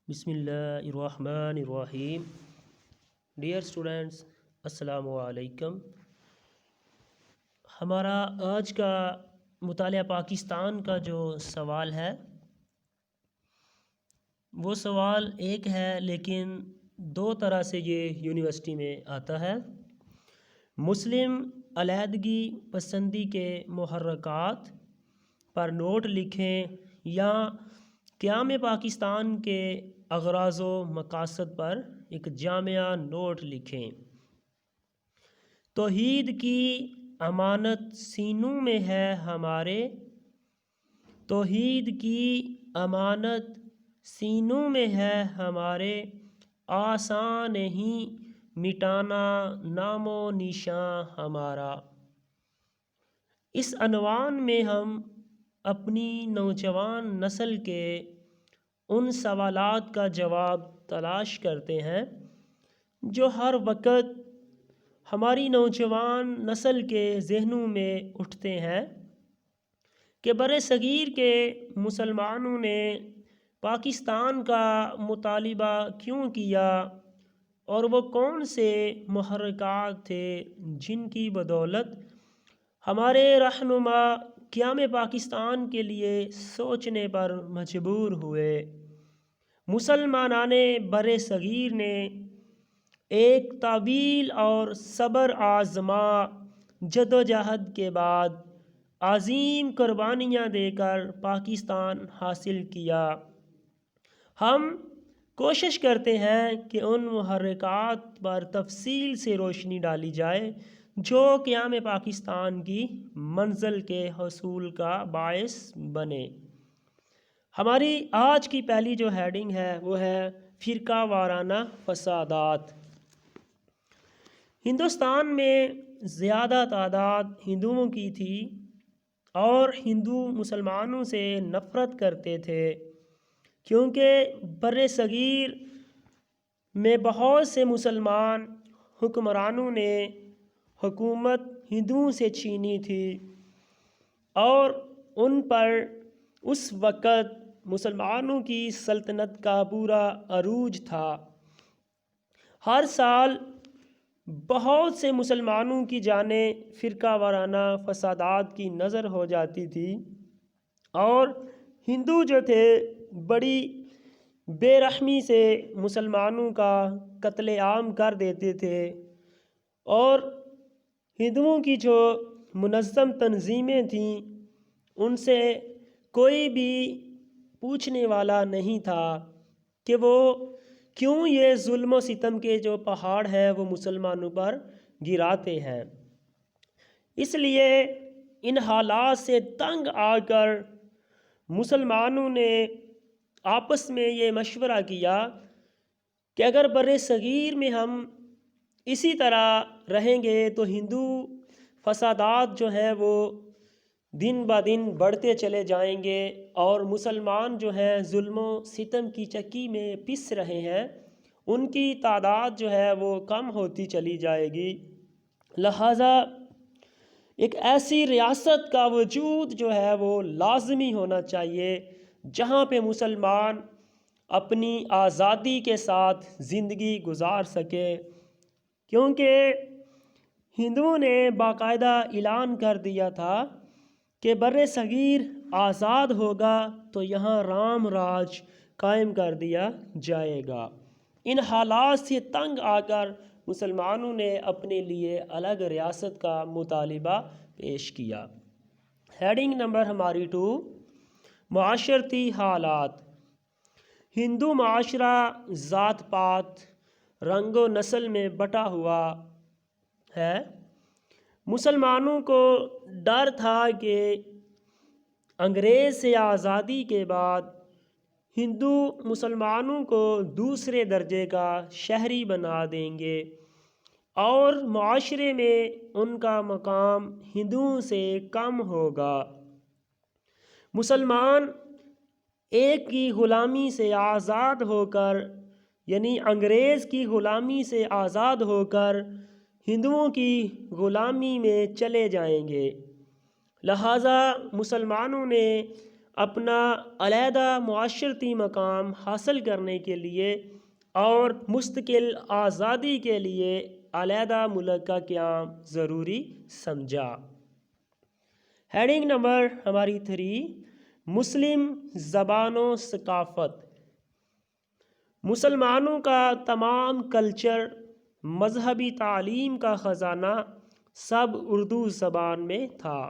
بسم اللہ الرحمن الرحیم۔ ڈیئر اسٹوڈنٹس، السلام علیکم۔ ہمارا آج کا مطالعہ پاکستان کا جو سوال ہے وہ سوال ایک ہے، لیکن دو طرح سے یہ یونیورسٹی میں آتا ہے۔ مسلم علیحدگی پسندی کے محرکات پر نوٹ لکھیں یا قیام پاکستان کے اغراض و مقاصد پر ایک جامع نوٹ لکھیں۔ توحید کی امانت سینوں میں ہے ہمارے، توحید کی امانت سینوں میں ہے ہمارے، آسان نہیں مٹانا نام و نشاں ہمارا۔ اس عنوان میں ہم اپنی نوجوان نسل کے ان سوالات کا جواب تلاش کرتے ہیں جو ہر وقت ہماری نوجوان نسل کے ذہنوں میں اٹھتے ہیں کہ برصغیر کے مسلمانوں نے پاکستان کا مطالبہ کیوں کیا، اور وہ کون سے محرکات تھے جن کی بدولت ہمارے رہنما قیام پاکستان کے لیے سوچنے پر مجبور ہوئے۔ مسلمانان برصغیر نے ایک طویل اور صبر آزما جدوجہد کے بعد عظیم قربانیاں دے کر پاکستان حاصل کیا۔ ہم کوشش کرتے ہیں کہ ان محرکات پر تفصیل سے روشنی ڈالی جائے جو قیام پاکستان کی منزل کے حصول کا باعث بنے۔ ہماری آج کی پہلی جو ہیڈنگ ہے وہ ہے فرقہ وارانہ فسادات۔ ہندوستان میں زیادہ تعداد ہندوؤں کی تھی اور ہندو مسلمانوں سے نفرت کرتے تھے، کیونکہ برصغیر میں بہت سے مسلمان حکمرانوں نے حکومت ہندوؤں سے چھینی تھی اور ان پر اس وقت مسلمانوں کی سلطنت کا پورا عروج تھا۔ ہر سال بہت سے مسلمانوں کی جانیں فرقہ وارانہ فسادات کی نذر ہو جاتی تھی اور ہندو جو تھے بڑی بے رحمی سے مسلمانوں کا قتل عام کر دیتے تھے، اور ہندوؤں کی جو منظم تنظیمیں تھیں ان سے کوئی بھی پوچھنے والا نہیں تھا کہ وہ کیوں یہ ظلم و ستم کے جو پہاڑ ہے وہ مسلمانوں پر گراتے ہیں۔ اس لیے ان حالات سے تنگ آ کر مسلمانوں نے آپس میں یہ مشورہ کیا کہ اگر برصغیر میں ہم اسی طرح رہیں گے تو ہندو فسادات جو ہیں وہ دن بہ دن بڑھتے چلے جائیں گے اور مسلمان جو ہیں ظلم و ستم کی چکی میں پس رہے ہیں، ان کی تعداد جو ہے وہ کم ہوتی چلی جائے گی۔ لہٰذا ایک ایسی ریاست کا وجود جو ہے وہ لازمی ہونا چاہیے جہاں پہ مسلمان اپنی آزادی کے ساتھ زندگی گزار سکے، کیونکہ ہندوؤں نے باقاعدہ اعلان کر دیا تھا کہ برصغیر آزاد ہوگا تو یہاں رام راج قائم کر دیا جائے گا۔ ان حالات سے تنگ آ کر مسلمانوں نے اپنے لیے الگ ریاست کا مطالبہ پیش کیا۔ ہیڈنگ نمبر ہماری 2، معاشرتی حالات۔ ہندو معاشرہ ذات پات، رنگ و نسل میں بٹا ہوا ہے۔ مسلمانوں کو ڈر تھا کہ انگریز سے آزادی کے بعد ہندو مسلمانوں کو دوسرے درجے کا شہری بنا دیں گے اور معاشرے میں ان کا مقام ہندوؤں سے کم ہوگا۔ مسلمان ایک کی غلامی سے آزاد ہو کر، یعنی انگریز کی غلامی سے آزاد ہو کر ہندوؤں کی غلامی میں چلے جائیں گے۔ لہٰذا مسلمانوں نے اپنا علیحدہ معاشرتی مقام حاصل کرنے کے لیے اور مستقل آزادی کے لیے علیحدہ ملک کا قیام ضروری سمجھا۔ ہیڈنگ نمبر ہماری 3، مسلم زبان و ثقافت۔ مسلمانوں کا تمام کلچر، مذہبی تعلیم کا خزانہ سب اردو زبان میں تھا۔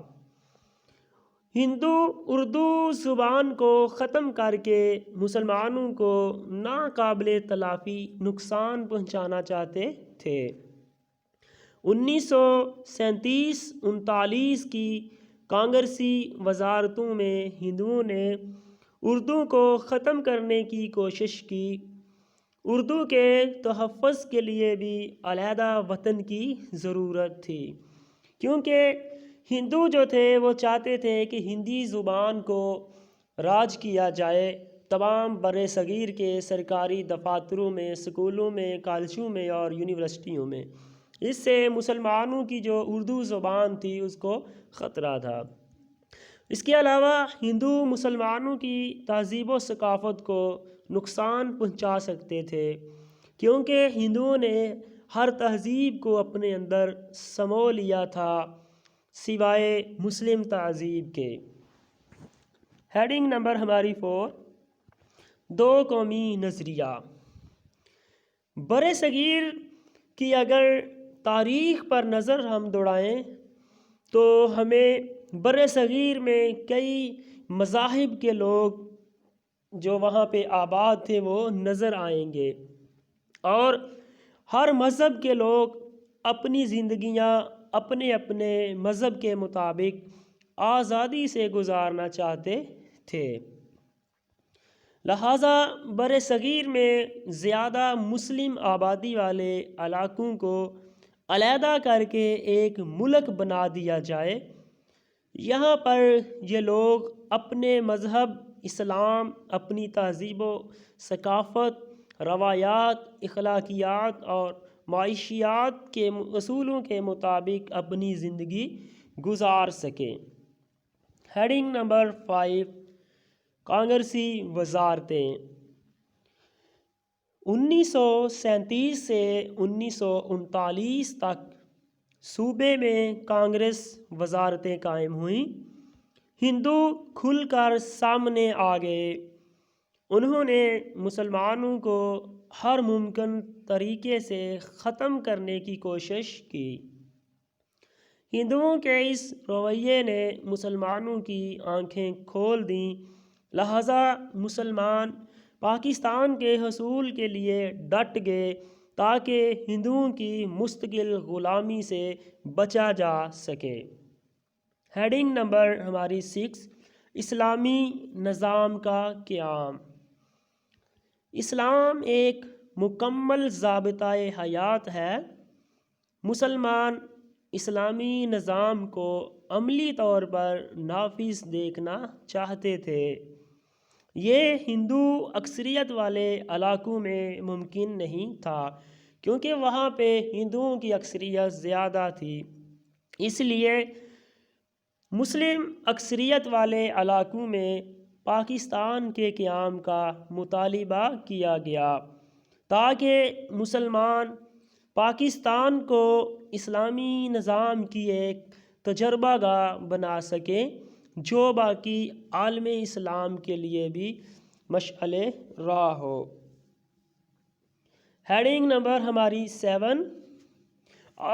ہندو اردو زبان کو ختم کر کے مسلمانوں کو ناقابل تلافی نقصان پہنچانا چاہتے تھے۔ 1937-39 کی کانگریسی وزارتوں میں ہندوؤں نے اردو کو ختم کرنے کی کوشش کی۔ اردو کے تحفظ کے لیے بھی علیحدہ وطن کی ضرورت تھی، کیونکہ ہندو جو تھے وہ چاہتے تھے کہ ہندی زبان کو راج کیا جائے تمام بر صغیر کے سرکاری دفاتروں میں، اسکولوں میں، کالجوں میں اور یونیورسٹیوں میں۔ اس سے مسلمانوں کی جو اردو زبان تھی اس کو خطرہ تھا۔ اس کے علاوہ ہندو مسلمانوں کی تہذیب و ثقافت کو نقصان پہنچا سکتے تھے، کیونکہ ہندوؤں نے ہر تہذیب کو اپنے اندر سمو لیا تھا سوائے مسلم تہذیب کے۔ ہیڈنگ نمبر ہماری 4، دو قومی نظریہ۔ بر صغیر کی اگر تاریخ پر نظر ہم دوڑائیں تو ہمیں بر صغیر میں کئی مذاہب کے لوگ جو وہاں پہ آباد تھے وہ نظر آئیں گے، اور ہر مذہب کے لوگ اپنی زندگیاں اپنے اپنے مذہب کے مطابق آزادی سے گزارنا چاہتے تھے۔ لہٰذا بر صغیر میں زیادہ مسلم آبادی والے علاقوں کو علیحدہ کر کے ایک ملک بنا دیا جائے۔ یہاں پر یہ لوگ اپنے مذہب اسلام، اپنی تہذیب و ثقافت، روایات، اخلاقیات اور معاشیات کے اصولوں کے مطابق اپنی زندگی گزار سکیں۔ Heading number 5، کانگریسی وزارتیں۔ 1937 سے 1939 تک صوبے میں کانگریس وزارتیں قائم ہوئیں۔ ہندو کھل کر سامنے آ گئے۔ انہوں نے مسلمانوں کو ہر ممکن طریقے سے ختم کرنے کی کوشش کی۔ ہندوؤں کے اس رویے نے مسلمانوں کی آنکھیں کھول دیں، لہٰذا مسلمان پاکستان کے حصول کے لیے ڈٹ گئے تاکہ ہندوؤں کی مستقل غلامی سے بچا جا سکے۔ ہیڈنگ نمبر ہماری 6، اسلامی نظام کا قیام۔ اسلام ایک مکمل ضابطۂ حیات ہے۔ مسلمان اسلامی نظام کو عملی طور پر نافذ دیکھنا چاہتے تھے۔ یہ ہندو اکثریت والے علاقوں میں ممکن نہیں تھا، کیونکہ وہاں پہ ہندوؤں کی اکثریت زیادہ تھی۔ اس لیے مسلم اکثریت والے علاقوں میں پاکستان کے قیام کا مطالبہ کیا گیا تاکہ مسلمان پاکستان کو اسلامی نظام کی ایک تجربہ گاہ بنا سکیں جو باقی عالم اسلام کے لیے بھی مشعل راہ ہو۔ ہیڈنگ نمبر ہماری 7،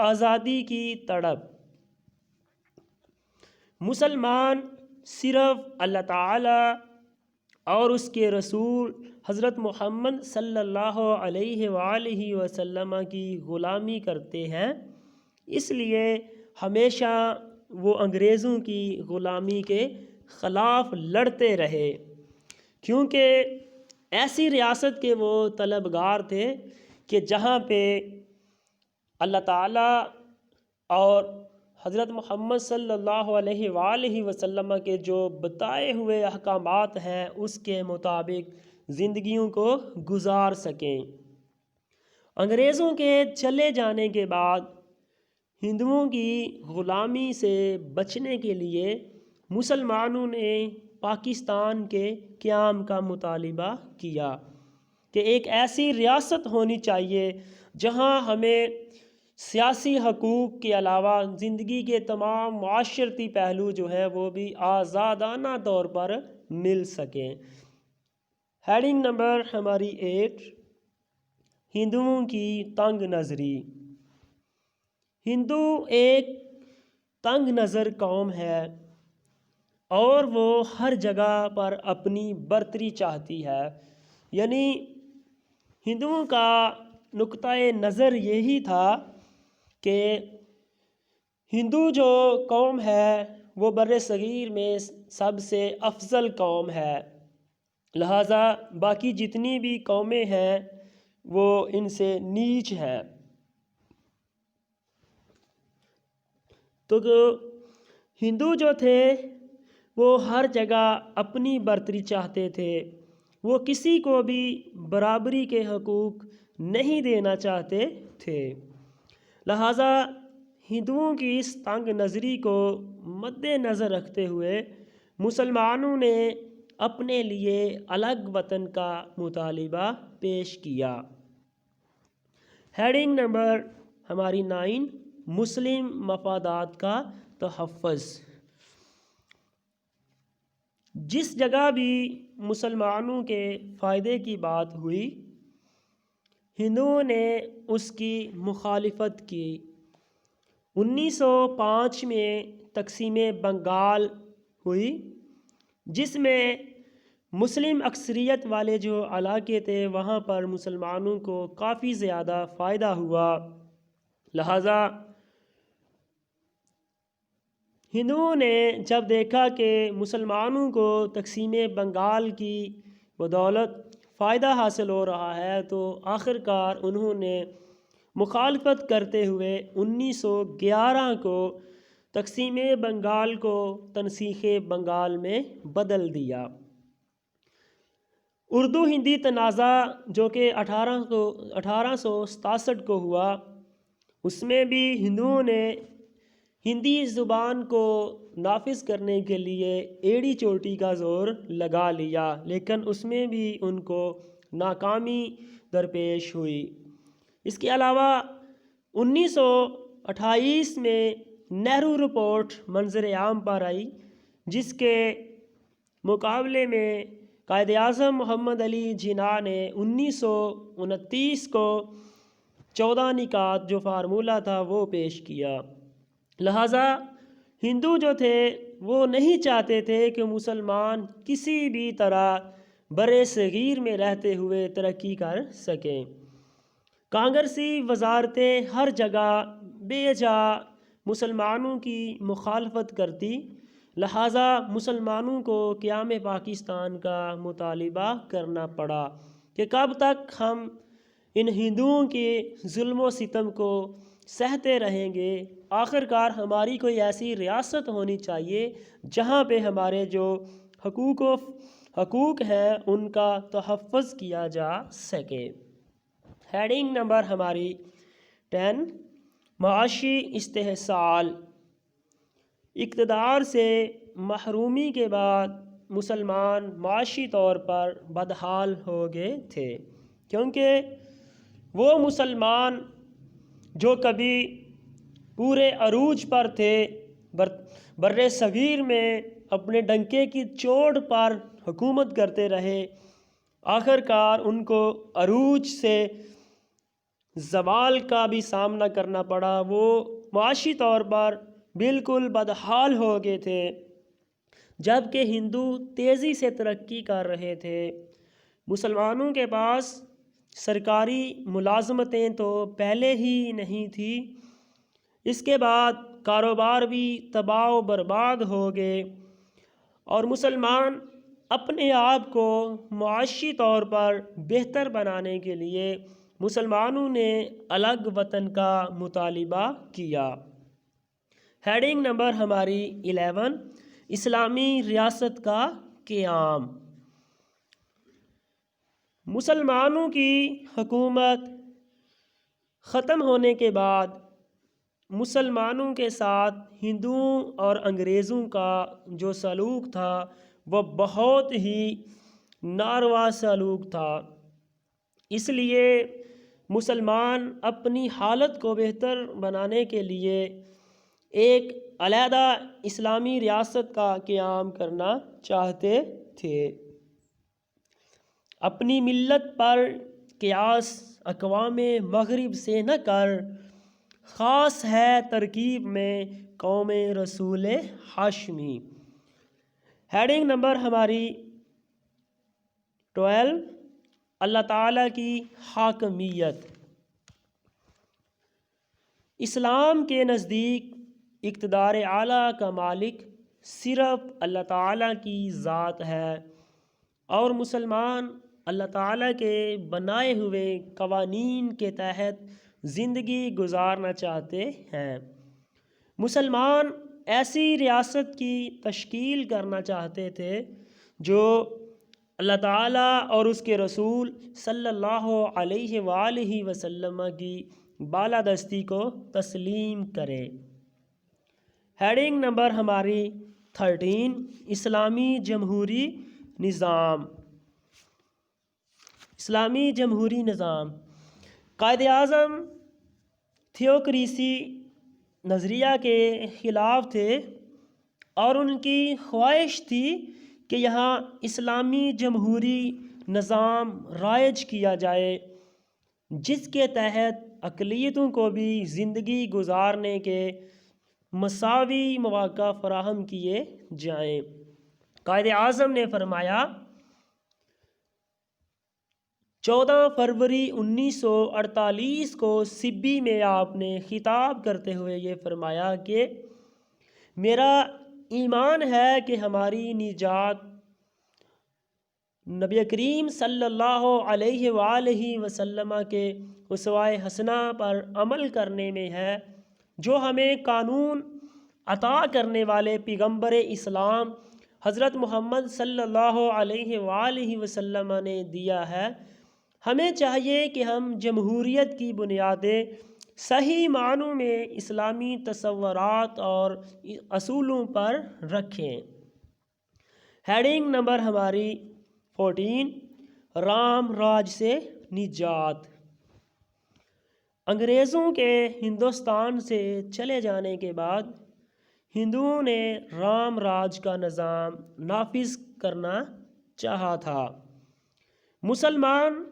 آزادی کی تڑپ۔ مسلمان صرف اللہ تعالیٰ اور اس کے رسول حضرت محمد صلی اللہ علیہ وآلہ وسلم کی غلامی کرتے ہیں، اس لیے ہمیشہ وہ انگریزوں کی غلامی کے خلاف لڑتے رہے، کیونکہ ایسی ریاست کے وہ طلبگار تھے کہ جہاں پہ اللہ تعالیٰ اور حضرت محمد صلی اللہ علیہ وآلہ وسلم کے جو بتائے ہوئے احکامات ہیں اس کے مطابق زندگیوں کو گزار سکیں۔ انگریزوں کے چلے جانے کے بعد ہندوؤں کی غلامی سے بچنے کے لیے مسلمانوں نے پاکستان کے قیام کا مطالبہ کیا کہ ایک ایسی ریاست ہونی چاہیے جہاں ہمیں سیاسی حقوق کے علاوہ زندگی کے تمام معاشرتی پہلو جو ہے وہ بھی آزادانہ طور پر مل سکیں۔ ہیڈنگ نمبر ہماری 8، ہندوؤں کی تنگ نظری۔ ہندو ایک تنگ نظر قوم ہے اور وہ ہر جگہ پر اپنی برتری چاہتی ہے، یعنی ہندوؤں کا نقطۂ نظر یہی تھا کہ ہندو جو قوم ہے وہ بر صغیر میں سب سے افضل قوم ہے، لہٰذا باقی جتنی بھی قومیں ہیں وہ ان سے نیچ ہیں۔ تو ہندو جو تھے وہ ہر جگہ اپنی برتری چاہتے تھے، وہ کسی کو بھی برابری کے حقوق نہیں دینا چاہتے تھے، لہٰذا ہندوؤں کی اس تنگ نظری کو مد نظر رکھتے ہوئے مسلمانوں نے اپنے لیے الگ وطن کا مطالبہ پیش کیا۔ ہیڈنگ نمبر ہماری 9، مسلم مفادات کا تحفظ۔ جس جگہ بھی مسلمانوں کے فائدے کی بات ہوئی ہندوؤں نے اس کی مخالفت کی۔ 1905 میں تقسیم بنگال ہوئی جس میں مسلم اکثریت والے جو علاقے تھے وہاں پر مسلمانوں کو کافی زیادہ فائدہ ہوا، لہٰذا ہندوؤں نے جب دیکھا کہ مسلمانوں کو تقسیم بنگال کی بدولت فائدہ حاصل ہو رہا ہے تو آخر کار انہوں نے مخالفت کرتے ہوئے 1911 کو تقسیم بنگال کو تنسیخ بنگال میں بدل دیا۔ اردو ہندی تنازع جو کہ 1867 کو ہوا، اس میں بھی ہندوؤں نے ہندی زبان کو نافذ کرنے کے لیے ایڑی چوٹی کا زور لگا لیا، لیکن اس میں بھی ان کو ناکامی درپیش ہوئی۔ اس کے علاوہ 1928 میں نہرو رپورٹ منظر عام پر آئی جس کے مقابلے میں قائد اعظم محمد علی جناح نے 1929 کو 14 نکات جو فارمولہ تھا وہ پیش کیا، لہٰذا ہندو جو تھے وہ نہیں چاہتے تھے کہ مسلمان کسی بھی طرح بر صغیر میں رہتے ہوئے ترقی کر سکیں۔ کانگریسی وزارتیں ہر جگہ بے جا مسلمانوں کی مخالفت کرتی، لہٰذا مسلمانوں کو قیام پاکستان کا مطالبہ کرنا پڑا کہ کب تک ہم ان ہندوؤں کے ظلم و ستم کو سہتے رہیں گے، آخر کار ہماری کوئی ایسی ریاست ہونی چاہیے جہاں پہ ہمارے جو حقوق ہیں ان کا تحفظ کیا جا سکے۔ ہیڈنگ نمبر ہماری 10، معاشی استحصال۔ اقتدار سے محرومی کے بعد مسلمان معاشی طور پر بدحال ہو گئے تھے، کیونکہ وہ مسلمان جو کبھی پورے عروج پر تھے، بر صغیر میں اپنے ڈنکے کی چوٹ پر حکومت کرتے رہے، آخر کار ان کو عروج سے زوال کا بھی سامنا کرنا پڑا، وہ معاشی طور پر بالکل بدحال ہو گئے تھے، جبکہ ہندو تیزی سے ترقی کر رہے تھے۔ مسلمانوں کے پاس سرکاری ملازمتیں تو پہلے ہی نہیں تھی، اس کے بعد کاروبار بھی تباہ و برباد ہو گئے، اور مسلمان اپنے آپ کو معاشی طور پر بہتر بنانے کے لیے مسلمانوں نے الگ وطن کا مطالبہ کیا۔ ہیڈنگ نمبر ہماری 11، اسلامی ریاست کا قیام۔ مسلمانوں کی حکومت ختم ہونے کے بعد مسلمانوں کے ساتھ ہندوؤں اور انگریزوں کا جو سلوک تھا وہ بہت ہی ناروا سلوک تھا۔ اس لیے مسلمان اپنی حالت کو بہتر بنانے کے لیے ایک علیحدہ اسلامی ریاست کا قیام کرنا چاہتے تھے۔ اپنی ملت پر قیاس اقوام مغرب سے نہ کر، خاص ہے ترکیب میں قوم رسول ہاشمی۔ ہیڈنگ نمبر ہماری 12، اللہ تعالیٰ کی حاکمیت۔ اسلام کے نزدیک اقتدار اعلیٰ کا مالک صرف اللہ تعالیٰ کی ذات ہے، اور مسلمان اللہ تعالیٰ کے بنائے ہوئے قوانین کے تحت زندگی گزارنا چاہتے ہیں۔ مسلمان ایسی ریاست کی تشکیل کرنا چاہتے تھے جو اللہ تعالیٰ اور اس کے رسول صلی اللہ علیہ وآلہ وسلم کی بالادستی کو تسلیم کرے۔ ہیڈنگ نمبر ہماری 13، اسلامی جمہوری نظام۔ اسلامی جمہوری نظام قائد اعظم تھیوکریسی نظریہ کے خلاف تھے، اور ان کی خواہش تھی کہ یہاں اسلامی جمہوری نظام رائج کیا جائے، جس کے تحت اقلیتوں کو بھی زندگی گزارنے کے مساوی مواقع فراہم کیے جائیں۔ قائد اعظم نے فرمایا، 14 فروری 1948 کو سبی میں آپ نے خطاب کرتے ہوئے یہ فرمایا کہ میرا ایمان ہے کہ ہماری نجات نبی کریم صلی اللہ علیہ وآلہ وسلم کے اسوہ حسنہ پر عمل کرنے میں ہے، جو ہمیں قانون عطا کرنے والے پیغمبر اسلام حضرت محمد صلی اللہ علیہ وآلہ وسلم نے دیا ہے۔ ہمیں چاہیے کہ ہم جمہوریت کی بنیادیں صحیح معنوں میں اسلامی تصورات اور اصولوں پر رکھیں۔ ہیڈنگ نمبر ہماری 14، رام راج سے نجات۔ انگریزوں کے ہندوستان سے چلے جانے کے بعد ہندوؤں نے رام راج کا نظام نافذ کرنا چاہا تھا۔ مسلمان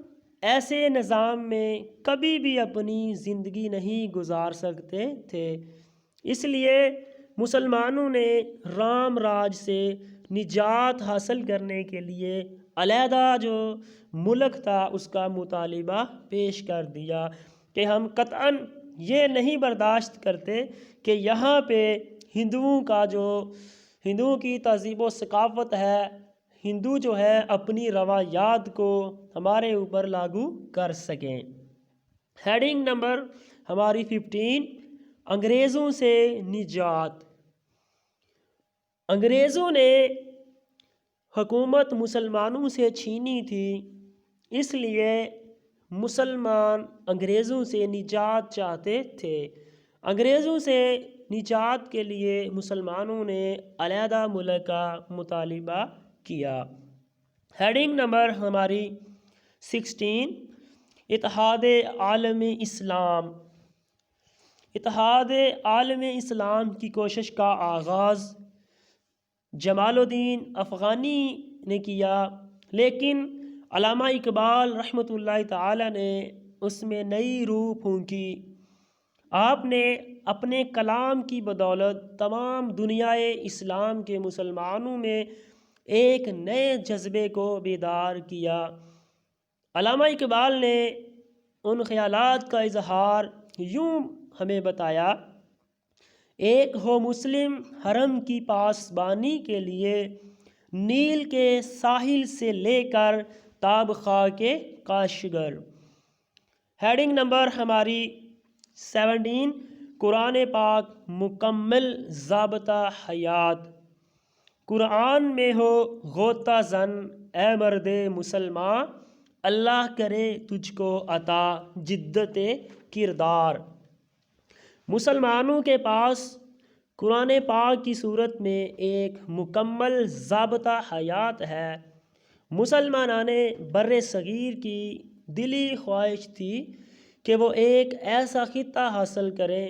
ایسے نظام میں کبھی بھی اپنی زندگی نہیں گزار سکتے تھے، اس لیے مسلمانوں نے رام راج سے نجات حاصل کرنے کے لیے علیحدہ جو ملک تھا اس کا مطالبہ پیش کر دیا کہ ہم قطعاً یہ نہیں برداشت کرتے کہ یہاں پہ ہندوؤں کی تہذیب و ثقافت ہے، ہندو جو ہے اپنی روایات کو ہمارے اوپر لاگو کر سکیں۔ ہیڈنگ نمبر ہماری 15، انگریزوں سے نجات۔ انگریزوں نے حکومت مسلمانوں سے چھینی تھی، اس لیے مسلمان انگریزوں سے نجات چاہتے تھے۔ انگریزوں سے نجات کے لیے مسلمانوں نے علیحدہ ملک کا مطالبہ کیا۔ ہیڈنگ نمبر ہماری 16، اتحاد عالم اسلام۔ اتحاد عالم اسلام کی کوشش کا آغاز جمال الدین افغانی نے کیا، لیکن علامہ اقبال رحمۃ اللہ تعالی نے اس میں نئی روح پھونکی۔ آپ نے اپنے کلام کی بدولت تمام دنیائے اسلام کے مسلمانوں میں ایک نئے جذبے کو بیدار کیا۔ علامہ اقبال نے ان خیالات کا اظہار یوں ہمیں بتایا، ایک ہو مسلم حرم کی پاسبانی کے لیے، نیل کے ساحل سے لے کر تاب خاک کے کاشگر۔ ہیڈنگ نمبر ہماری 17، قرآن پاک مکمل ضابطہ حیات۔ قرآن میں ہو غوطہ زن اے مرد مسلمان، اللہ کرے تجھ کو عطا جدت کردار۔ مسلمانوں کے پاس قرآن پاک کی صورت میں ایک مکمل ضابطہ حیات ہے۔ مسلمانان بر صغیر کی دلی خواہش تھی کہ وہ ایک ایسا خطہ حاصل کریں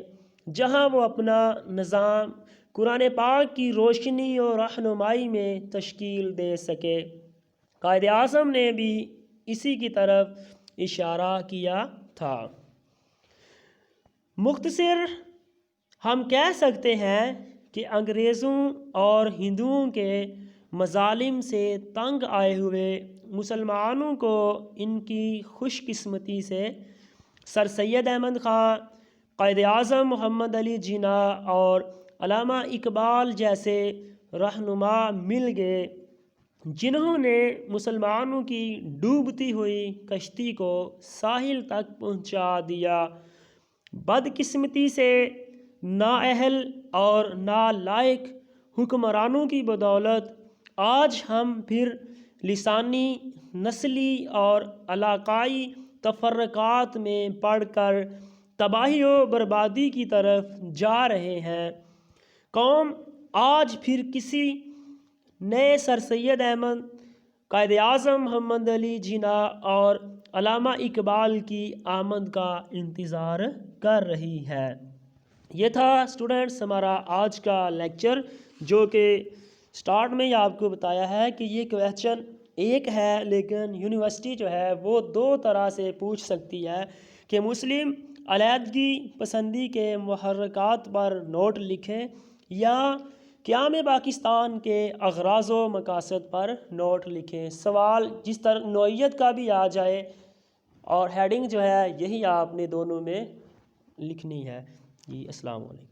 جہاں وہ اپنا نظام قرآن پاک کی روشنی اور رہنمائی میں تشکیل دے سکے۔ قائد اعظم نے بھی اسی کی طرف اشارہ کیا تھا۔ مختصر ہم کہہ سکتے ہیں کہ انگریزوں اور ہندوؤں کے مظالم سے تنگ آئے ہوئے مسلمانوں کو ان کی خوش قسمتی سے سر سید احمد خان، قائد اعظم محمد علی جناح اور علامہ اقبال جیسے رہنما مل گئے، جنہوں نے مسلمانوں کی ڈوبتی ہوئی کشتی کو ساحل تک پہنچا دیا۔ بدقسمتی سے نااہل اور نالائق حکمرانوں کی بدولت آج ہم پھر لسانی، نسلی اور علاقائی تفرقات میں پڑ کر تباہی و بربادی کی طرف جا رہے ہیں۔ قوم آج پھر کسی نئے سر سید احمد، قائد اعظم محمد علی جناح اور علامہ اقبال کی آمد کا انتظار کر رہی ہے۔ یہ تھا اسٹوڈنٹس ہمارا آج کا لیکچر، جو کہ سٹارٹ میں ہی آپ کو بتایا ہے کہ یہ کویسچن ایک ہے، لیکن یونیورسٹی جو ہے وہ دو طرح سے پوچھ سکتی ہے کہ مسلم علیحدگی پسندی کے محرکات پر نوٹ لکھیں یا قیام پاکستان کے اغراض و مقاصد پر نوٹ لکھیں۔ سوال جس طرح نوعیت کا بھی آ جائے اور ہیڈنگ جو ہے یہی آپ نے دونوں میں لکھنی ہے۔ جی السلام علیکم۔